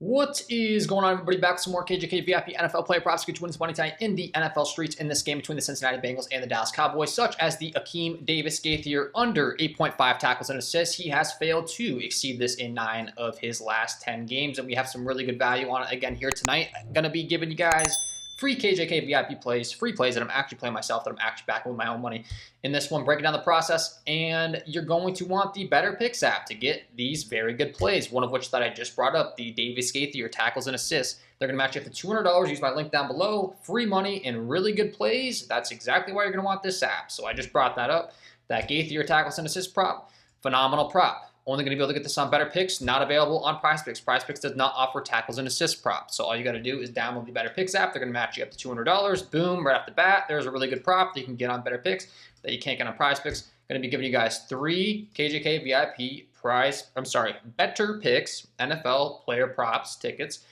What is going on, everybody? Back with some more KJK VIP NFL player props. Get you wins money tonight in the NFL streets in this game between the Cincinnati Bengals and the Dallas Cowboys, such as the Akeem Davis-Gaither under 8.5 tackles and assists. He has failed to exceed this in 9 of his last 10 games, and we have some really good value on it again here tonight. I'm going to be giving you guys free KJK VIP plays, free plays that I'm actually playing myself, that I'm actually backing with my own money in this one, breaking down the process. And you're going to want the Betr app to get these very good plays, one of which that I just brought up, the Davis-Gaither tackles and assists. They're going to match you up to $200. Use my link down below. Free money and really good plays. That's exactly why you're going to want this app. So I just brought that up. That Gaither tackles and assists prop, phenomenal prop. Only going to be able to get this on Betr, not available on Prizepicks. Prizepicks does not offer tackles and assist props. So all you got to do is download the Betr app. They're going to match you up to $200. Boom, right off the bat. There's a really good prop that you can get on Betr that you can't get on Prizepicks. Going to be giving you guys 3 KJK VIP Betr NFL player props tickets.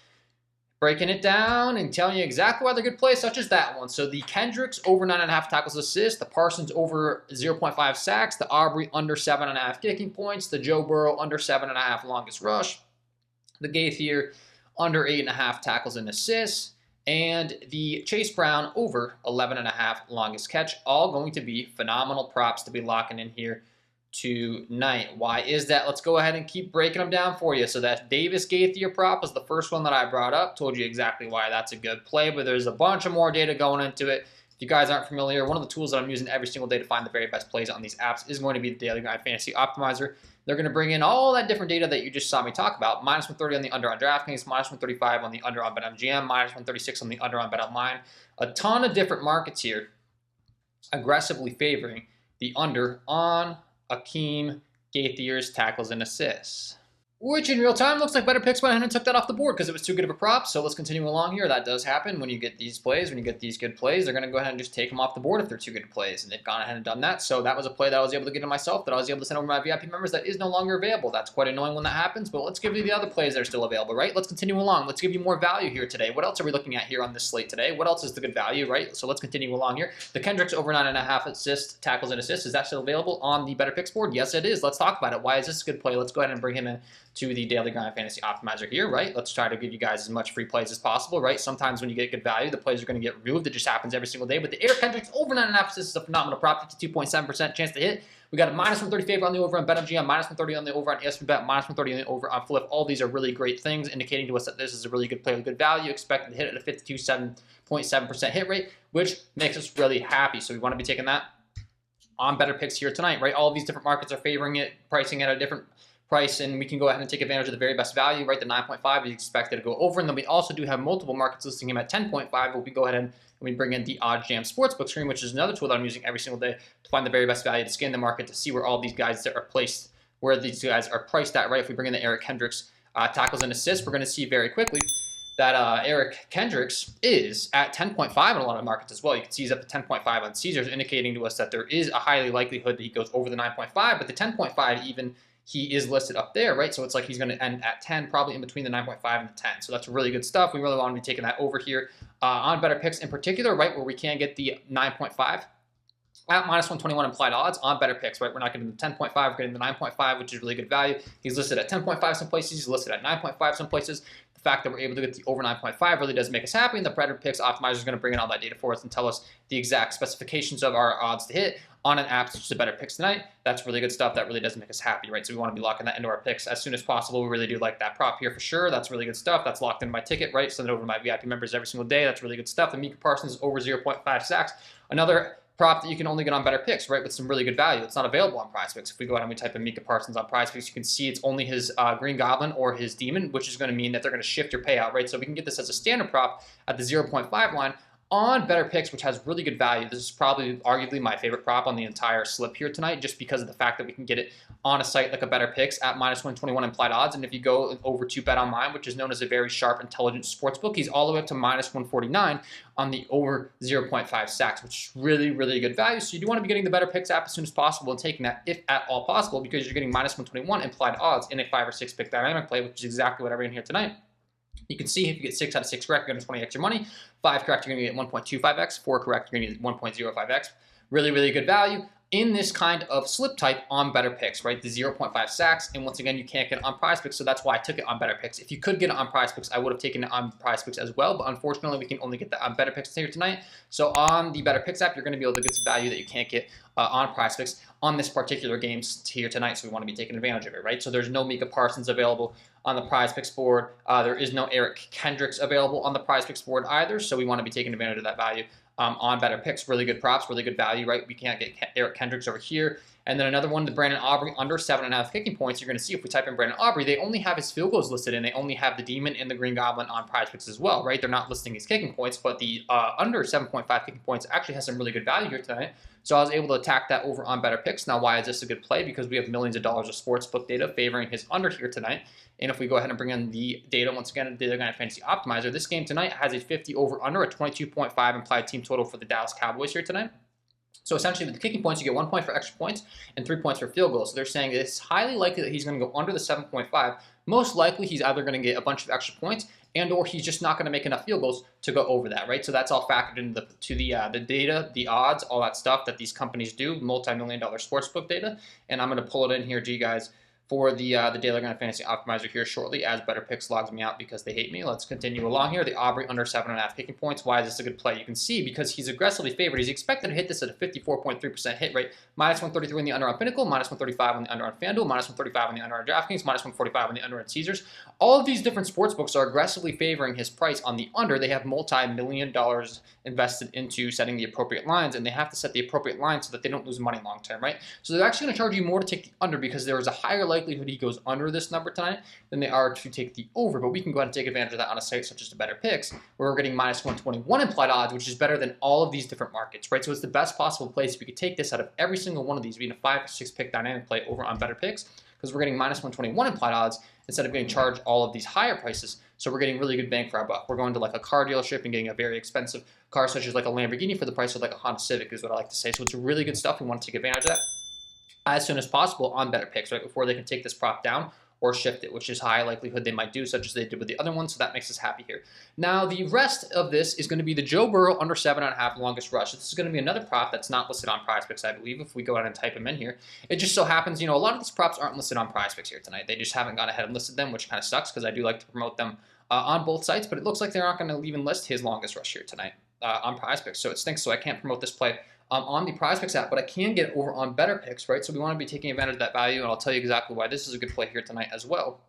Breaking it down and telling you exactly why they're good plays, such as that one. So the Kendricks over 9.5 tackles assists, the Parsons over 0.5 sacks, the Aubrey under 7.5 kicking points, the Joe Burrow under 7.5 longest rush, the Gaither under 8.5 tackles and assists, and the Chase Brown over 11.5 longest catch. All going to be phenomenal props to be locking in here tonight. Why is that? Let's go ahead and keep breaking them down for you. So that Davis-Gaither prop was the first one that I brought up. Told you exactly why that's a good play, but there's a bunch of more data going into it. If you guys aren't familiar, one of the tools that I'm using every single day to find the very best plays on these apps is going to be the Daily Grind Fantasy Optimizer. They're going to bring in all that different data that you just saw me talk about. Minus 130 on the under on DraftKings, minus 135 on the under on BetMGM, minus 136 on the under on BetOnline. A ton of different markets here aggressively favoring the under on Akeem Gaither's tackles and assists, which in real time looks like Betr went ahead and took that off the board because it was too good of a prop. So let's continue along here. That does happen when you get these plays. When you get these good plays, they're going to go ahead and just take them off the board if they're too good plays, and they've gone ahead and done that. So that was a play that I was able to get to myself, that I was able to send over my VIP members, that is no longer available. That's quite annoying when that happens, but let's give you the other plays that are still available, right? Let's continue along. Let's give you more value here today. What else are we looking at here on this slate today? What else is the good value, right? So let's continue along here. The Kendricks over 9.5 assists, tackles and assists, is that still available on the Betr board? Yes, it is. Let's talk about it. Why is this a good play? Let's go ahead and bring him in to the Daily Grind Fantasy Optimizer here, right? Let's try to give you guys as much free plays as possible, right? Sometimes when you get good value, the plays are going to get removed. It just happens every single day. But the Eric Kendricks over 9.5 assists is a phenomenal prop, 52.7% chance to hit. We got a minus 130 favor on the over on BetMGM, minus 130 on the over on ESPN Bet, minus 130 on the over on Flip. All these are really great things, indicating to us that this is a really good play with good value. Expected to hit at a 52.7% hit rate, which makes us really happy. So we want to be taking that on Betr here tonight, right? All these different markets are favoring it, pricing at a different price, and we can go ahead and take advantage of the very best value, right? The 9.5 is expected to go over, and then we also do have multiple markets listing him at 10.5, but we go ahead and we bring in the Odd Jam Sportsbook screen, which is another tool that I'm using every single day to find the very best value, to scan the market, to see where all these guys are placed, where these guys are priced at, right? If we bring in the Eric Kendricks tackles and assists, we're going to see very quickly that Eric Kendricks is at 10.5 in a lot of markets as well. You can see he's up to 10.5 on Caesars, indicating to us that there is a highly likelihood that he goes over the 9.5, but the 10.5 even, he is listed up there, right? So it's like he's going to end at 10, probably in between the 9.5 and the 10. So that's really good stuff. We really want to be taking that over here on Betr in particular, right, where we can get the 9.5 at minus 121 implied odds on Betr, right? We're not getting the 10.5, we're getting the 9.5, which is really good value. He's listed at 10.5 some places, he's listed at 9.5 some places. The fact that we're able to get the over 9.5 really does make us happy, and the Betr Optimizer is going to bring in all that data for us and tell us the exact specifications of our odds to hit on an app such as Betr tonight. That's really good stuff. That really does make us happy, right? So we want to be locking that into our picks as soon as possible. We really do like that prop here for sure. That's really good stuff. That's locked in my ticket, right? Send it over to my VIP members every single day. That's really good stuff. The Micah Parsons is over 0.5 sacks. Another prop that you can only get on Betr, right, with some really good value. It's not available on Prizepicks. If we go ahead and we type in Micah Parsons on Prizepicks, you can see it's only his Green Goblin or his Demon, which is going to mean that they're going to shift your payout, right? So we can get this as a standard prop at the 0.5 line on Betr, which has really good value. This is probably arguably my favorite prop on the entire slip here tonight, just because of the fact that we can get it on a site like a Betr at minus 121 implied odds. And if you go over to BetOnline, which is known as a very sharp, intelligent sports book, he's all the way up to minus 149 on the over 0.5 sacks, which is really, really good value. So you do want to be getting the Betr app as soon as possible and taking that, if at all possible, because you're getting minus 121 implied odds in a 5 or 6 pick dynamic play, which is exactly what I ran here tonight. You can see if you get 6 out of 6 correct, you're going to 20x your money. 5 correct, you're going to get 1.25x. 4 correct, you're going to get 1.05x. Really, really good value. in this kind of slip type on Betr right? The 0.5 sacks, and once again, you can't get it on Prizepicks, so that's why I took it on Betr. If you could get it on Prizepicks, I would have taken it on Prizepicks as well, but unfortunately, we can only get that on Betr here tonight. So on the Betr app, you're going to be able to get some value that you can't get on Prizepicks on this particular game here tonight, so we want to be taking advantage of it, right? So there's no Micah Parsons available on the Prizepicks board. There is no Eric Kendricks available on the Prizepicks board either, so we want to be taking advantage of that value. On Betr. Really good props, really good value, right? We can't get Eric Kendricks over here. And then another one, the Brandon Aubrey under 7.5 kicking points. You're going to see if we type in Brandon Aubrey, they only have his field goals listed, and they only have the Demon and the Green Goblin on Prizepicks as well, right? They're not listing his kicking points, but the under 7.5 kicking points actually has some really good value here tonight. So I was able to attack that over on Betr. Now, why is this a good play? Because we have millions of dollars of sportsbook data favoring his under here tonight. And if we go ahead and bring in the data, once again, the Data Fantasy Optimizer, this game tonight has a 50 over under, a 22.5 implied team total for the Dallas Cowboys here tonight. So essentially, with the kicking points, you get 1 point for extra points and 3 points for field goals. So they're saying it's highly likely that he's going to go under the 7.5. Most likely, he's either going to get a bunch of extra points and or he's just not going to make enough field goals to go over that, right? So that's all factored into the data, the odds, all that stuff that these companies do, multi-million-dollar sportsbook data. And I'm going to pull it in here to you guys for the Daily Grind Fantasy Optimizer here shortly as Betr logs me out because they hate me. Let's continue along here. The Aubrey under 7.5 kicking points. Why is this a good play? You can see because he's aggressively favored. He's expected to hit this at a 54.3% hit rate. Minus 133 on the under on Pinnacle, minus 135 on the under on FanDuel, minus 135 on the under on DraftKings, minus 145 on the under on Caesars. All of these different sports books are aggressively favoring his price on the under. They have multi-million dollars invested into setting the appropriate lines, and they have to set the appropriate lines so that they don't lose money long term, right? So they're actually going to charge you more to take the under because there is a higher likelihood he goes under this number tonight than they are to take the over. But we can go ahead and take advantage of that on a site such as the Betr, where we're getting minus 121 implied odds, which is better than all of these different markets, right? So it's the best possible place we could take this out of every single one of these, being a 5 or 6 pick dynamic play over on Betr, because we're getting minus 121 implied odds instead of getting charged all of these higher prices. So we're getting really good bang for our buck. We're going to like a car dealership and getting a very expensive car such as like a Lamborghini for the price of like a Honda Civic is what I like to say. So it's really good stuff. We want to take advantage of that as soon as possible on Betr, right? Before they can take this prop down or shift it, which is high likelihood they might do, such as they did with the other one, so that makes us happy here. Now, the rest of this is going to be the Joe Burrow under 7.5 longest rush. This is going to be another prop that's not listed on Prizepicks, I believe, if we go ahead and type them in here. It just so happens, a lot of these props aren't listed on Prizepicks here tonight. They just haven't gone ahead and listed them, which kind of sucks because I do like to promote them on both sites, but it looks like they're not going to even list his longest rush here tonight on Prizepicks, so it stinks, so I can't promote this play on the Prizepicks app, but I can get it over on Betr, right? So we want to be taking advantage of that value, and I'll tell you exactly why this is a good play here tonight as well.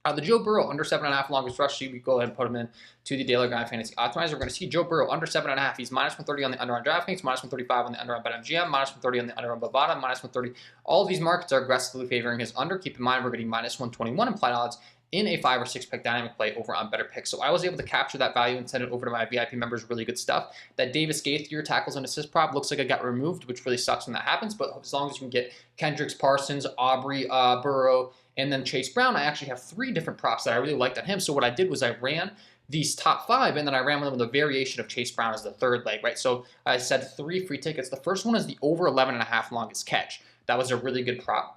The Joe Burrow under 7.5 longest rush, we go ahead and put him in to the Daily Grind Fantasy Optimizer. We're going to see Joe Burrow under 7.5. He's minus 130 on the under on DraftKings, minus 135 on the under on BetMGM, minus 130 on the under on Bovada, minus 130. All of these markets are aggressively favoring his under. Keep in mind, we're getting minus 121 implied odds in a 5 or 6 pick dynamic play over on Betr. So I was able to capture that value and send it over to my VIP members. Really good stuff. That Davis Gaither tackles and assist prop looks like it got removed, which really sucks when that happens. But as long as you can get Kendricks, Parsons, Aubrey, Burrow, and then Chase Brown, I actually have 3 different props that I really liked on him. So what I did was I ran these top 5, and then I ran with a variation of Chase Brown as the third leg, right? So I said 3 free tickets. The first one is the over 11.5 longest catch. That was a really good prop.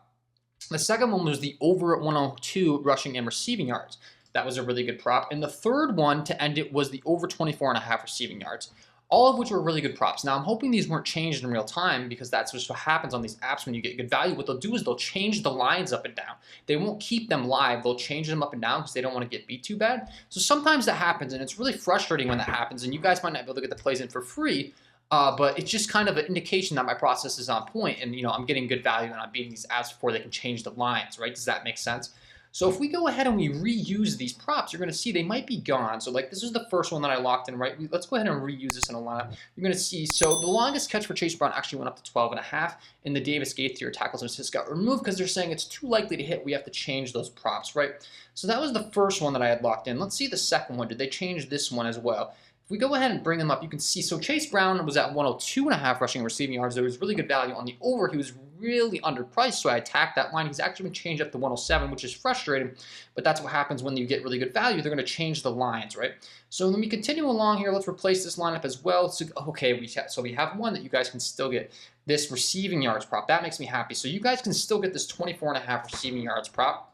The second one was the over 102 rushing and receiving yards. That was a really good prop. And the third one to end it was the over 24.5 receiving yards. All of which were really good props. Now, I'm hoping these weren't changed in real time because that's just what happens on these apps when you get good value. What they'll do is they'll change the lines up and down. They won't keep them live. They'll change them up and down because they don't want to get beat too bad. So sometimes that happens, and it's really frustrating when that happens, and you guys might not be able to get the plays in for free, but it's just kind of an indication that my process is on point, and I'm getting good value, and I'm beating these apps before they can change the lines, right? Does that make sense? So if we go ahead and we reuse these props, you're going to see they might be gone. So like this is the first one that I locked in, right? Let's go ahead and reuse this in a lineup. You're going to see, so the longest catch for Chase Brown actually went up to 12.5, and the Davis Gaither tackles and assists got removed because they're saying it's too likely to hit. We have to change those props, right? So that was the first one that I had locked in. Let's see the second one. Did they change this one as well? If we go ahead and bring them up, you can see, so Chase Brown was at 102.5 rushing and receiving yards. There was really good value on the over. He was really underpriced, so I attacked that line. He's actually been changed up to 107, which is frustrating, but that's what happens when you get really good value. They're going to change the lines, right? So let me continue along here. Let's replace this lineup as well. So, okay, we have one that you guys can still get this receiving yards prop. That makes me happy. So you guys can still get this 24.5 receiving yards prop.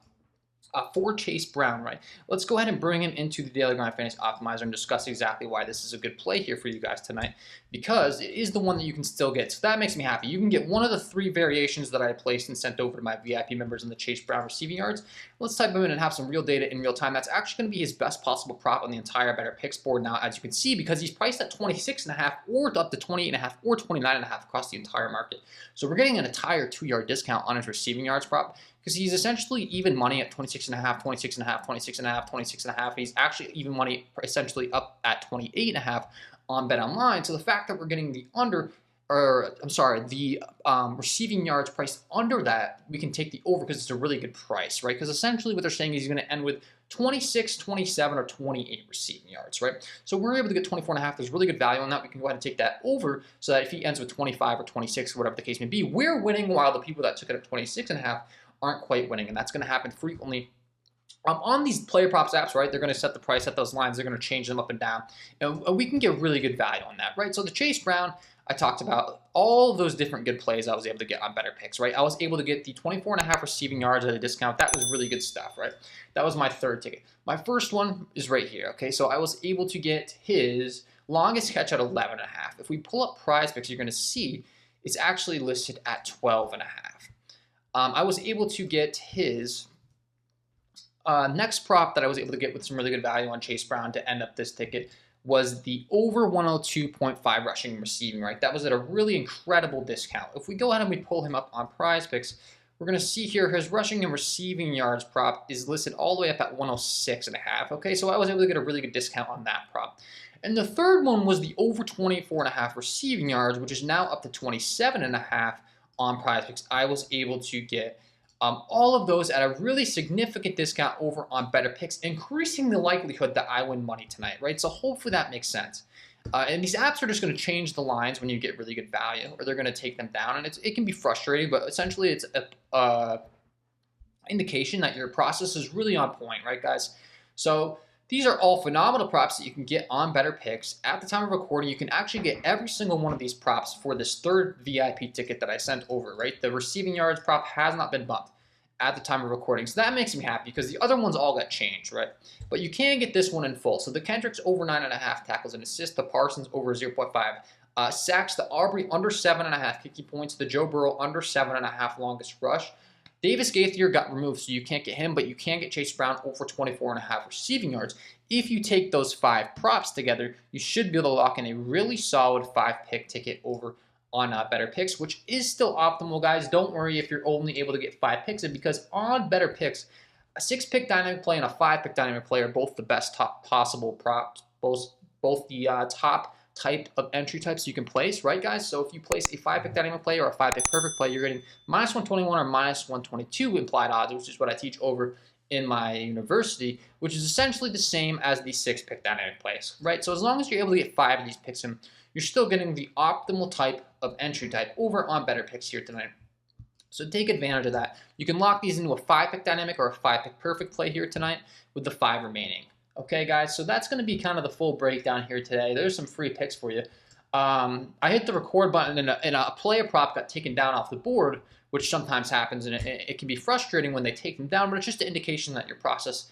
for Chase Brown, right? Let's go ahead and bring him into the Daily Grind Fantasy Optimizer and discuss exactly why this is a good play here for you guys tonight, because it is the one that you can still get. So that makes me happy. You can get one of the 3 variations that I placed and sent over to my VIP members in the Chase Brown receiving yards. Let's type him in and have some real data in real time. That's actually going to be his best possible prop on the entire Betr Picks board now, as you can see, because he's priced at 26.5 or up to 28.5 or 29.5 across the entire market. So we're getting an entire 2-yard discount on his receiving yards prop, because he's essentially even money at 26.5, 26.5, 26.5, 26.5. He's actually even money essentially up at 28.5 on BetOnline. So the fact that we're getting the receiving yards priced under that, we can take the over because it's a really good price, right? Because essentially what they're saying is he's going to end with 26, 27, or 28 receiving yards, right? So we're able to get 24.5. There's really good value on that. We can go ahead and take that over so that if he ends with 25 or 26 or whatever the case may be, we're winning, while the people that took it at 26.5 aren't quite winning, and that's going to happen frequently. On these player props apps, right, they're going to set the price at those lines. They're going to change them up and down, and we can get really good value on that, right? So the Chase Brown, I talked about all of those different good plays I was able to get on Betr Picks, right? I was able to get the 24.5 receiving yards at a discount. That was really good stuff, right? That was my 3rd ticket. My first one is right here, okay? So I was able to get his longest catch at 11.5. If we pull up Prizepicks, you're going to see it's actually listed at 12.5. I was able to get his next prop that I was able to get with some really good value on Chase Brown to end up this ticket was the over 102.5 rushing and receiving, right? That was at a really incredible discount. If we go ahead and we pull him up on Prizepicks, we're going to see here his rushing and receiving yards prop is listed all the way up at 106.5. Okay, so I was able to get a really good discount on that prop. And the third one was the over 24.5 receiving yards, which is now up to 27.5 on Prizepicks. I was able to get all of those at a really significant discount over on Betr Picks, increasing the likelihood that I win money tonight, right? So hopefully that makes sense. And these apps are just going to change the lines when you get really good value, or they're going to take them down, and it can be frustrating, but essentially it's a indication that your process is really on point, right, guys? So these are all phenomenal props that you can get on Betr Picks. At the time of recording, you can actually get every single one of these props for this 3rd VIP ticket that I sent over, right? The receiving yards prop has not been bumped at the time of recording. So that makes me happy because the other ones all got changed, right? But you can get this one in full. So the Kendricks over 9.5 tackles and assists, the Parsons over 0.5 sacks, the Aubrey under 7.5 kicking points, the Joe Burrow under 7.5 longest rush. Davis Gaither got removed, so you can't get him, but you can get Chase Brown over 24.5 receiving yards. If you take those 5 props together, you should be able to lock in a really solid 5-pick ticket over on Betr Picks, which is still optimal, guys. Don't worry if you're only able to get 5 picks in, because on Betr Picks, a 6-pick dynamic play and a 5-pick dynamic play are both the best top possible props, both the top type of entry types you can place, right, guys? So if you place a 5-pick dynamic play or a 5-pick perfect play, you're getting minus 121 or minus 122 implied odds, which is what I teach over in my university, which is essentially the same as the 6-pick dynamic plays, right? So as long as you're able to get 5 of these picks in, you're still getting the optimal type of entry type over on Betr Picks here tonight. So take advantage of that. You can lock these into a 5-pick dynamic or a 5-pick perfect play here tonight with the 5 remaining. Okay, guys, so that's going to be kind of the full breakdown here today. There's some free picks for you. I hit the record button and a player prop got taken down off the board, which sometimes happens, and it can be frustrating when they take them down, but it's just an indication that your process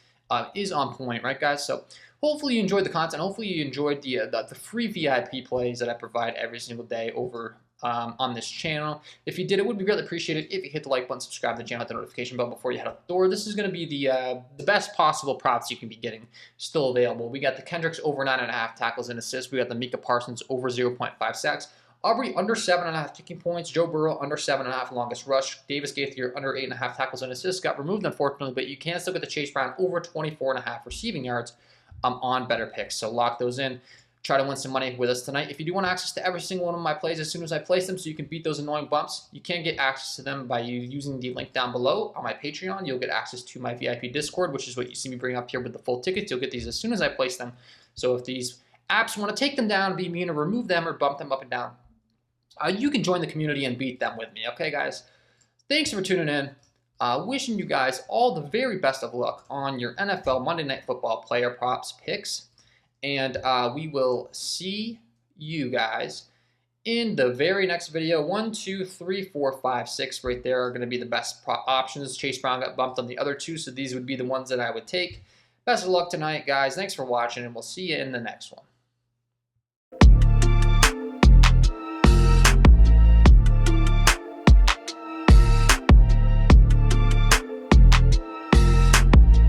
is on point, right, guys? So hopefully you enjoyed the content. Hopefully you enjoyed the free VIP plays that I provide every single day over on this channel. If you did, it would be greatly appreciated if you hit the like button, subscribe to the channel, hit the notification bell before you head out the door. This is going to be the best possible props you can be getting still available. We got the Kendricks over 9.5 tackles and assists. We got the Micah Parsons over 0.5 sacks. Aubrey under 7.5 kicking points. Joe Burrow under 7.5 longest rush. Davis Gaither under 8.5 tackles and assists. Got removed, unfortunately, but you can still get the Chase Brown over 24.5 receiving yards on Betr Picks. So lock those in. Try to win some money with us tonight. If you do want access to every single one of my plays as soon as I place them so you can beat those annoying bumps, you can get access to them by using the link down below on my Patreon. You'll get access to my VIP Discord, which is what you see me bring up here with the full tickets. You'll get these as soon as I place them. So if these apps want to take them down, be mean, or remove them or bump them up and down, you can join the community and beat them with me. Okay, guys? Thanks for tuning in. Wishing you guys all the very best of luck on your NFL Monday Night Football player props picks. And we will see you guys in the very next video. 1, 2, 3, 4, 5, 6 right there are going to be the best options. Chase Brown got bumped on the other two, so these would be the ones that I would take. Best of luck tonight, guys. Thanks for watching, and we'll see you in the next one.